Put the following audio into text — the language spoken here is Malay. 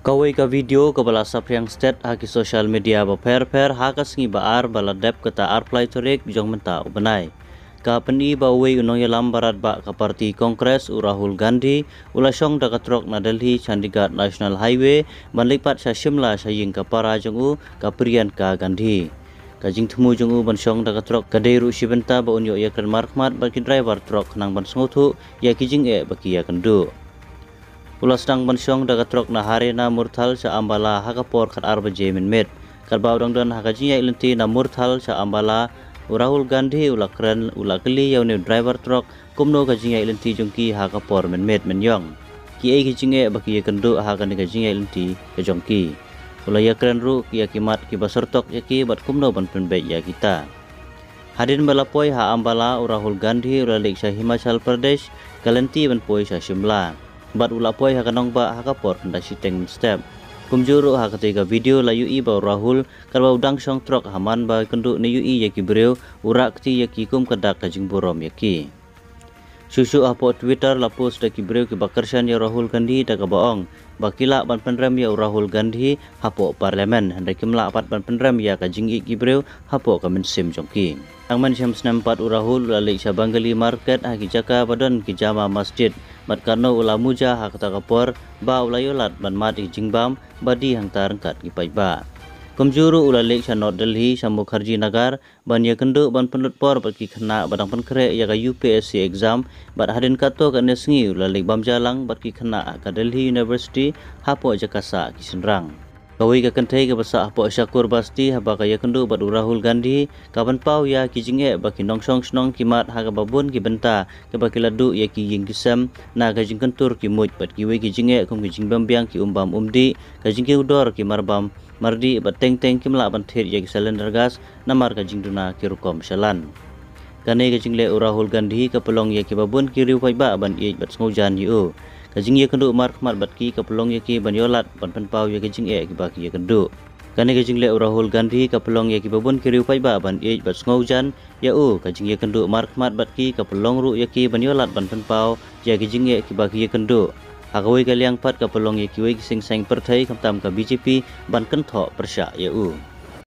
Kawai ka video ka bala sapriang state haki social media ba per hakas ngi baar bala dep kata arplay torek bijong menta ubanai. Ka peni ba wei unong yalam barat ba ka parti Kongres Rahul Gandhi ulasong da katrok na Delhi Chandigarh National Highway banlipat sa Shimla sa ying ka para jongu ka Priyanka Gandhi. Kajing temu jongu bansong da katrok kaderu shibenta ba unyo yakran markmat ba ki driver trok nang bansngotu ya kijing ba ki yakandu. Ulas dang bansong daga trok na hari na murthal sa ambala hakapor kat arba jemin met. Karbau dang dan hakajinya ilenti na murthal sa ambala Rahul Gandhi ulakren ulakeli yauni driver trok kumno kajinya ilenti jongki hakapor men met men yong. Ki ai kijinge baki yakendu hakan kajinya ilenti kejongki. Ulaya kren ru ki yakimat ki basertok yaki bat kumno ban penbaik ya kita. Hadin balapoi ha ambala Rahul Gandhi ulalik sa Himachal Pradesh kalenti ban poi sa Shimla. Bat ulapoi hakanong ba hakapor nda siteng step. Kumjuru hakatiga video la yui ba Rahul karba udang song trok haman ba kendu ni yui yaki breu urak ti yaki kum kadak kajing burom yaki. Susu apo Twitter la post daki breu ki bakarsan ya Rahul Gandhi daga baong. Bakila ban penrem ya Rahul Gandhi hapo parlemen handai kimla apat ban penrem ya kajing ki breu hapo kamen sim jongki. Ang man syam snampat Rahul lalik sa Bangali market haki jaka badan ki jama masjid. Mat karno ula muja hak takapor ba ulayolat ban mat jingbam badi hang tarangkat gipai ba. Kumjuru ula lek sa North Delhi sa Mukherjee Nagar ban ya kendu ban penlut por bagi kena badang penkre ya ka UPSC exam bat hadin kato ka nesngi ula lek bam jalang bat ki kena ka Delhi University hapo jakasa kisenrang. Kawai ka kentai ka basa hapo Shakur Basti haba ka ya kendu bat Rahul Gandhi kaban pau ya kijinge baki nongsong snong kimat haga babun ki benta ke baki ladu ya ki ying kisam na ka jing kentur ki muj bat ki we kijinge kum ki jing bambiang ki umbam umdi ka jing ki udor ki marbam mardi bat teng teng kimla ban ther ya ki silinder gas namar ka jing duna ki rukom shalan. Kane ka jing le Rahul Gandhi ka pelong ya ki babun ki riu pai ba ban ye bat ngojan yu. Kajing ye kendu mark mat bat ki kapelong ye ki banyolat ban penpau ye kajing ki baki ye kendu. Kane kajing le Rahul Gandhi kapelong ye ki babun ki riu pai ba ban ye bat ngaujan ya kajing ye kendu mark mat bat ki kapelong ru ye ki banyolat ban penpau ye kajing ki baki ye kendu. Hagawai kaliang pat kapelong ye ki we sing seng perthai kamtam ka BJP ban kentho persya ye